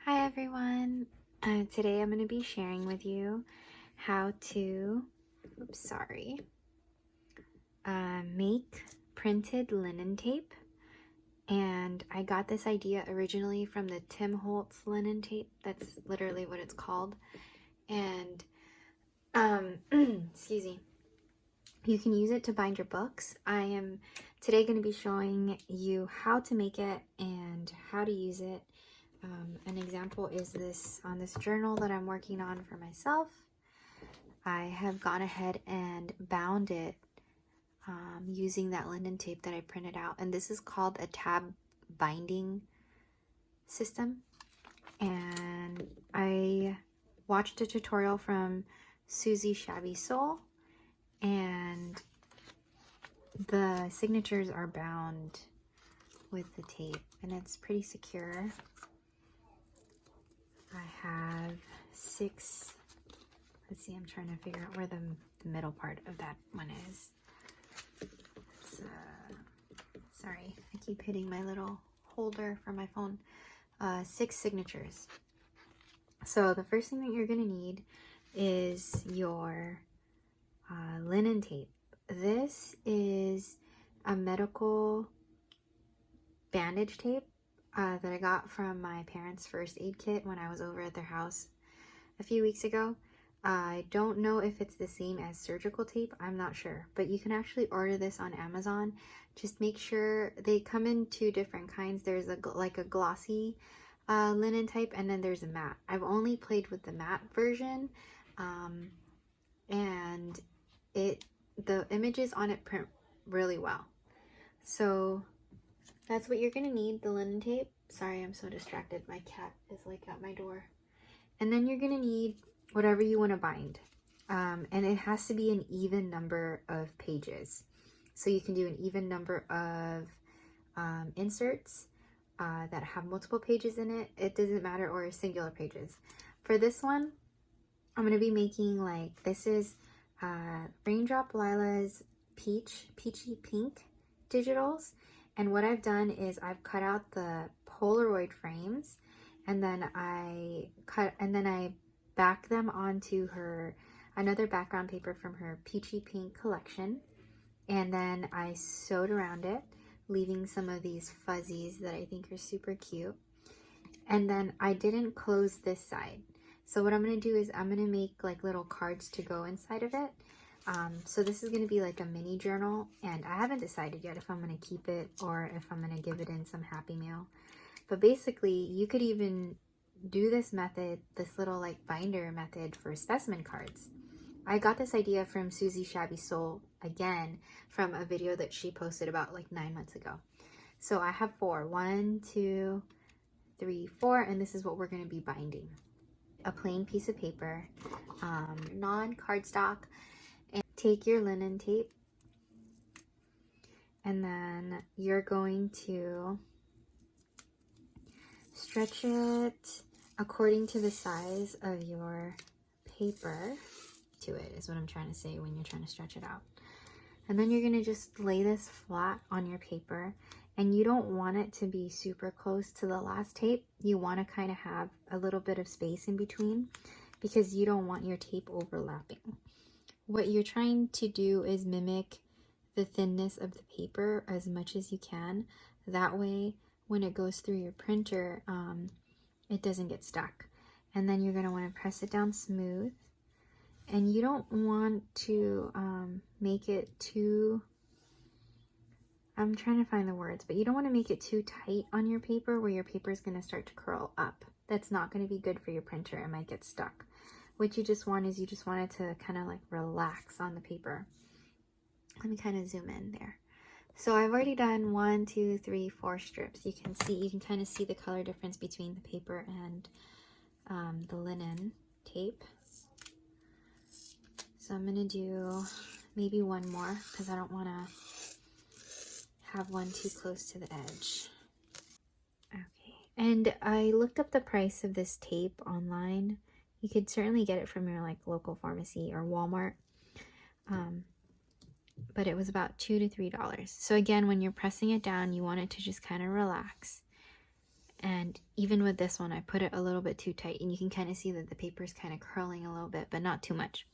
Hi everyone. Today I'm going to be sharing with you how to, make printed linen tape. And I got this idea originally from the Tim Holtz linen tape. That's literally what it's called. And, excuse me, you can use it to bind your books. I am today going to be showing you how to make it and how to use it. An example is this on this journal that I'm working on for myself. I have gone ahead and bound it using that linen tape that I printed out. And this is called a tab binding system. And I watched a tutorial from Susie Shabby Soul, and the signatures are bound with the tape and it's pretty secure. I have 6, let's see, I'm trying to figure out where the middle part of that one is. It's, sorry, I keep hitting my little holder for my phone. 6 signatures. So the first thing that you're going to need is your linen tape. This is a medical bandage tape that I got from my parents' first aid kit when I was over at their house a few weeks ago. I don't know if it's the same as surgical tape, I'm not sure, but you can actually order this on Amazon. Just make sure they come in 2 different kinds. There's a glossy linen type, and then there's a matte. I've only played with the matte version, and the images on it print really well. So that's what you're gonna need, the linen tape. Sorry, I'm so distracted. My cat is like at my door. And then you're gonna need whatever you want to bind. And it has to be an even number of pages. So you can do an even number of inserts that have multiple pages in it. It doesn't matter, or singular pages. For this one, I'm gonna be making this is Raindrop Lila's peachy pink digitals. And what I've done is I've cut out the Polaroid frames, and then I back them onto another background paper from her peachy pink collection. And then I sewed around it, leaving some of these fuzzies that I think are super cute. And then I didn't close this side. So what I'm going to do is I'm going to make little cards to go inside of it. So this is going to be like a mini journal, and I haven't decided yet if I'm going to keep it or if I'm going to give it in some Happy Meal. But basically, you could even do this method, this little binder method, for specimen cards. I got this idea from Susie Shabby Soul, again, from a video that she posted about 9 months ago. So I have 4. 1, 2, 3, 4, and this is what we're going to be binding. A plain piece of paper, non-cardstock, and take your linen tape, and then you're going to stretch it according to the size of your paper to it, is what I'm trying to say when you're trying to stretch it out. And then you're going to just lay this flat on your paper, and you don't want it to be super close to the last tape. You want to kind of have a little bit of space in between, because you don't want your tape overlapping. What you're trying to do is mimic the thinness of the paper as much as you can. That way, when it goes through your printer, it doesn't get stuck. And then you're going to want to press it down smooth. And you don't want to make it too, I'm trying to find the words, but you don't want to make it too tight on your paper where your paper is going to start to curl up. That's not going to be good for your printer. It might get stuck. What you just want is you just want it to kind of relax on the paper. Let me kind of zoom in there. So I've already done 1, 2, 3, 4 strips. You can kind of see the color difference between the paper and the linen tape. So I'm gonna do maybe 1 more, because I don't want to have one too close to the edge. Okay, and I looked up the price of this tape online. You could certainly get it from your local pharmacy or Walmart, but it was about $2 to $3. So again, when you're pressing it down, you want it to just kind of relax. And even with this one, I put it a little bit too tight, and you can kind of see that the paper is kind of curling a little bit, but not too much.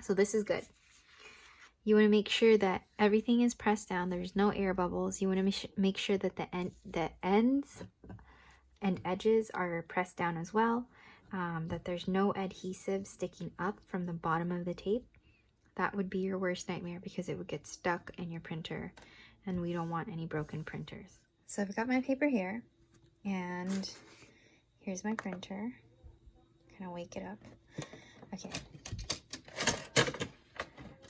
So this is good. You want to make sure that everything is pressed down. There's no air bubbles. You want to make sure that the ends and edges are pressed down as well. That there's no adhesive sticking up from the bottom of the tape. That would be your worst nightmare because it would get stuck in your printer, and we don't want any broken printers. So I've got my paper here, and here's my printer. Kind of wake it up. Okay.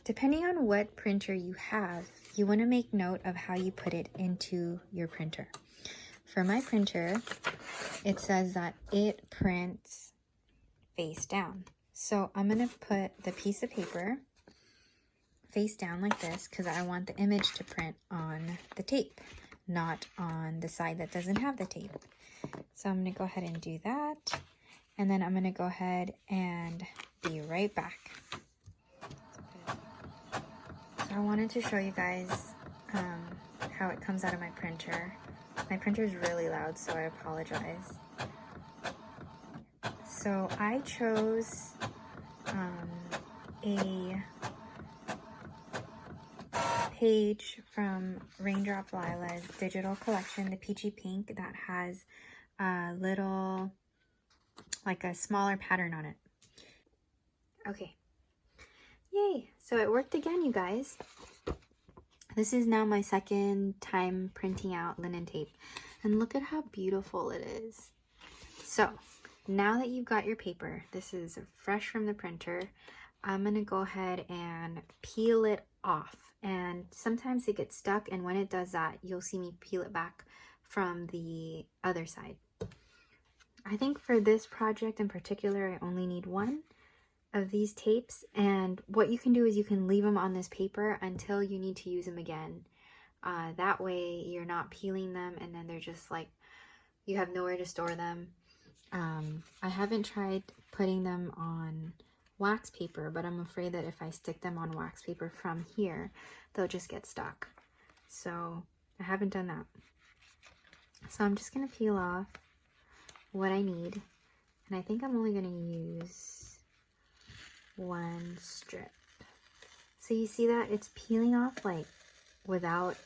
Depending on what printer you have, you want to make note of how you put it into your printer. For my printer, it says that it prints face down. So I'm going to put the piece of paper face down like this because I want the image to print on the tape, not on the side that doesn't have the tape. So I'm going to go ahead and do that. And then I'm going to go ahead and be right back. I wanted to show you guys how it comes out of my printer. My printer is really loud, so I apologize. So I chose a page from Raindrop Lila's digital collection, the Peachy Pink, that has a little, like a smaller pattern on it. Okay. Yay! So it worked again, you guys. This is now my second time printing out linen tape. And look at how beautiful it is. So, now that you've got your paper, this is fresh from the printer, I'm going to go ahead and peel it off. And sometimes it gets stuck, and when it does that, you'll see me peel it back from the other side. I think for this project in particular, I only need one of these tapes, and what you can do is you can leave them on this paper until you need to use them again. That way you're not peeling them and then they're just like, you have nowhere to store them. I haven't tried putting them on wax paper, but I'm afraid that if I stick them on wax paper from here, they'll just get stuck. So I haven't done that. So I'm just going to peel off what I need, and I think I'm only going to use one strip. So you see that it's peeling off like without,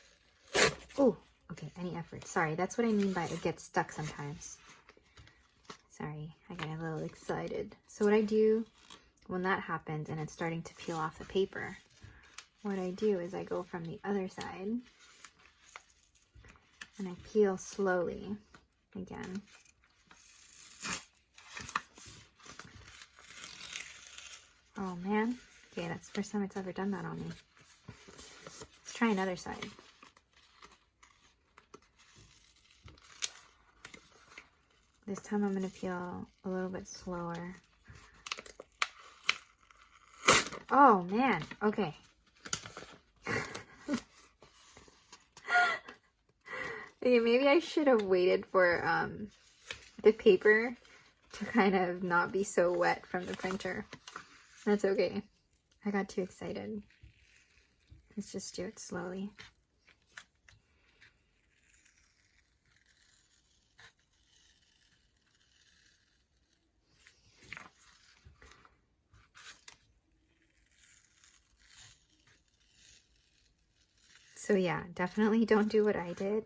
oh, okay, any effort. Sorry, that's what I mean by it gets stuck sometimes. Sorry, I got a little excited. So what I do when that happens and it's starting to peel off the paper, what I do is I go from the other side and I peel slowly again. Oh man, okay, that's the first time it's ever done that on me. Let's try another side. This time I'm going to peel a little bit slower. Oh man, okay. Okay, maybe I should have waited for the paper to kind of not be so wet from the printer. That's okay. I got too excited. Let's just do it slowly. So yeah, definitely don't do what I did.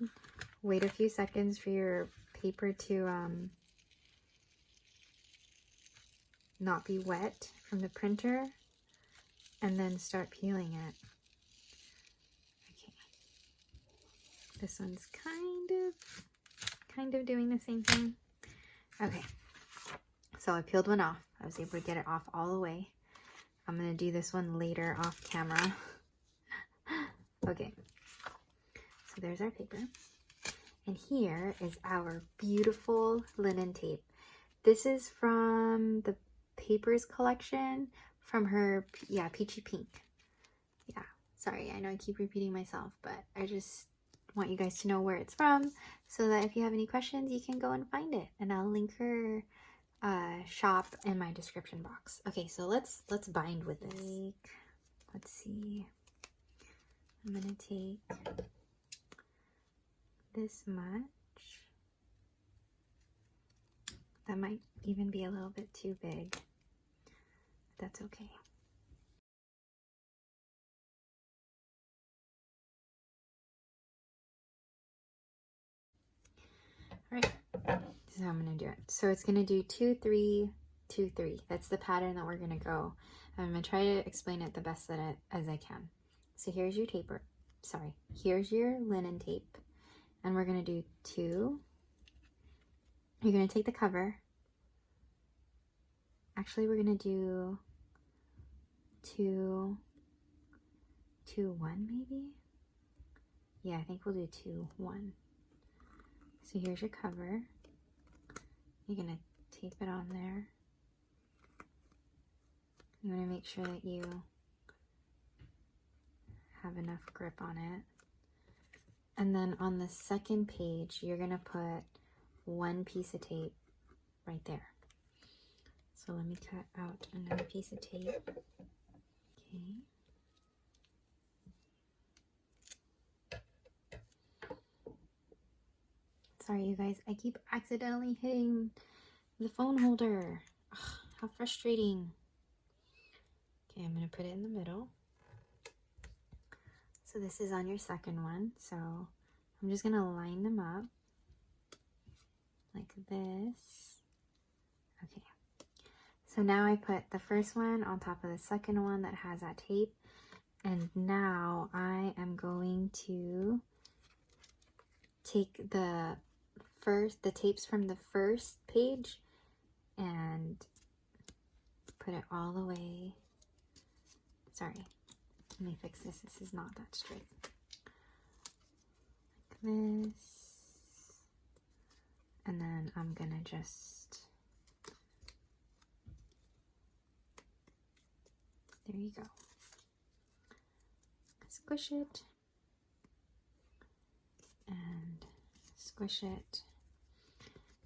Wait a few seconds for your paper to not be wet from the printer, and then start peeling it. Okay. This one's kind of doing the same thing. Okay. So I peeled one off. I was able to get it off all the way. I'm going to do this one later off camera. Okay. So there's our paper. And here is our beautiful linen tape. This is from the Papers collection from her, yeah, Peachy Pink. Yeah, sorry, I know I keep repeating myself, but I just want you guys to know where it's from so that if you have any questions, you can go and find it. And I'll link her shop in my description box. Okay, so let's bind with this. Let's see. I'm gonna take this much That might even be a little bit too big. That's okay. All right, this is how I'm gonna do it. So it's gonna do 2, 3, 2, 3. That's the pattern that we're gonna go. I'm gonna try to explain it the best as I can. So here's your taper. Sorry, here's your linen tape, and we're gonna do 2. You're gonna take the cover. Actually, we're gonna do 2, 2, 1 maybe. Yeah, I think we'll do 2, 1. So here's your cover. You're gonna tape it on there. You want to make sure that you have enough grip on it. And then on the second page, you're gonna put 1 piece of tape right there. So let me cut out another piece of tape. Okay. Sorry, you guys, I keep accidentally hitting the phone holder. Ugh, how frustrating. Okay, I'm gonna put it in the middle. So this is on your second one. So I'm just gonna line them up like this. Okay. So now I put the first one on top of the second one that has that tape. And now I am going to take the tapes from the first page and put it all the way. Sorry, let me fix this. This is not that straight. Like this. And then I'm gonna just, there you go. Squish it. And squish it.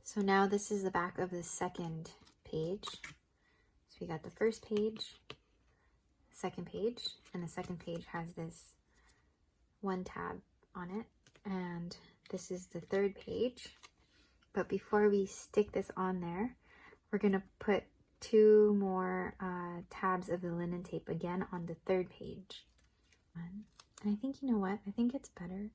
So now this is the back of the second page. So we got the first page, second page, and the second page has this 1 tab on it. And this is the third page. But before we stick this on there, we're gonna put 2 more tabs of the linen tape again on the third page. And I think, you know what? I think it's better.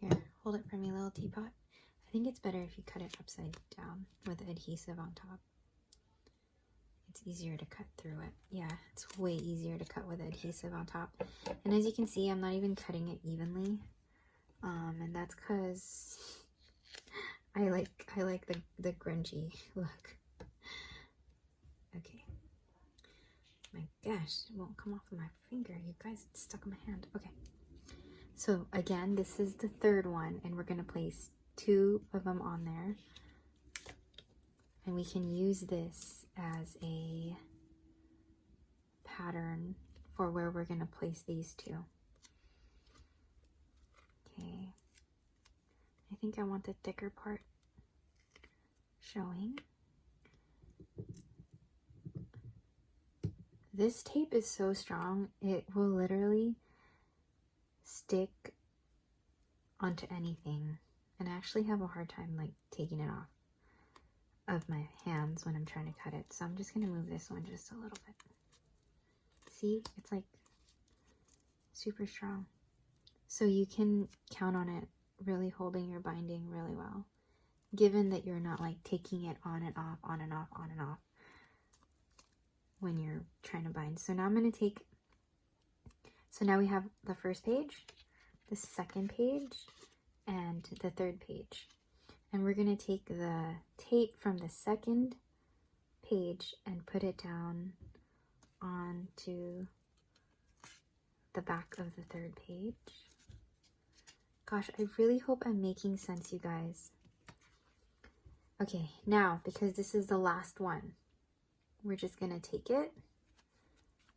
Here, hold it for me, little teapot. I think it's better if you cut it upside down with adhesive on top. It's easier to cut through it. Yeah, it's way easier to cut with adhesive on top. And as you can see, I'm not even cutting it evenly. And that's because I like the grungy look. Okay. My gosh, it won't come off of my finger. You guys, it's stuck in my hand. Okay. So again, this is the third one, and we're gonna place 2 of them on there. And we can use this as a pattern for where we're gonna place these 2. Okay. I think I want the thicker part showing. This tape is so strong, it will literally stick onto anything, and I actually have a hard time like taking it off of my hands when I'm trying to cut it. So I'm just gonna move this one just a little bit. See, it's like super strong. So you can count on it really holding your binding really well, given that you're not like taking it on and off, on and off, on and off when you're trying to bind. So now I'm going to take, so now we have the first page, the second page, and the third page. And we're going to take the tape from the second page and put it down onto the back of the third page. Gosh, I really hope I'm making sense, you guys. Okay, now, because this is the last one, we're just going to take it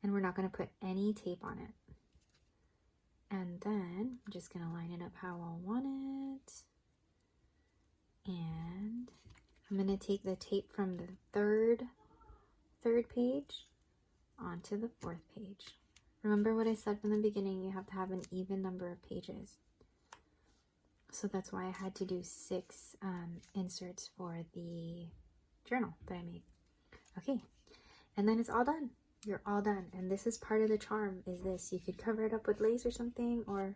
and we're not going to put any tape on it. And then I'm just going to line it up how I want it. And I'm going to take the tape from the third page onto the fourth page. Remember what I said from the beginning, you have to have an even number of pages. So that's why I had to do 6 inserts for the journal that I made. Okay, and then it's all done. You're all done. And this is part of the charm, is this. You could cover it up with lace or something, or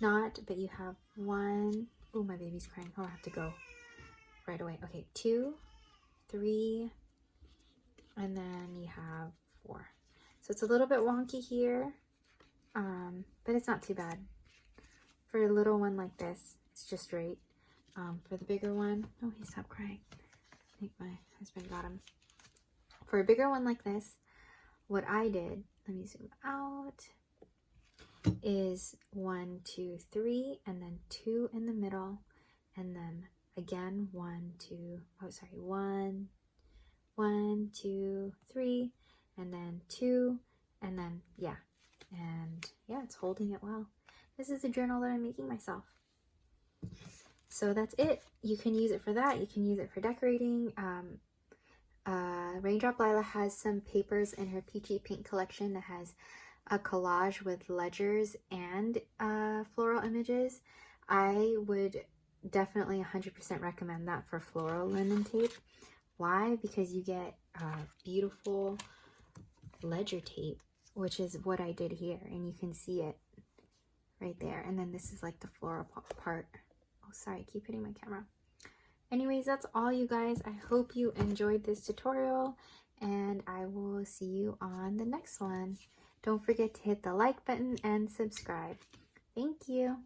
not, but you have 1, oh, my baby's crying. Oh, I have to go right away. Okay, 2, 3, and then you have 4. So it's a little bit wonky here, but it's not too bad. For a little one like this, it's just right. For the bigger one, oh, he stopped crying. I think my husband got him. For a bigger one like this, what I did, let me zoom out, is 1, 2, 3, and then 2 in the middle, and then again 1, 2, oh sorry, 1, 1, 2, 3, and then 2, and then yeah, and yeah, it's holding it well. This is the journal that I'm making myself. So that's it. You can use it for that. You can use it for decorating. Raindrop Lila has some papers in her Peachy Pink collection that has a collage with ledgers and floral images. I would definitely 100% recommend that for floral linen tape. Why? Because you get beautiful ledger tape, which is what I did here, and you can see it right there. And then this is like the floral part. Oh, sorry, I keep hitting my camera. Anyways, that's all, you guys. I hope you enjoyed this tutorial, and I will see you on the next one. Don't forget to hit the like button and subscribe. Thank you.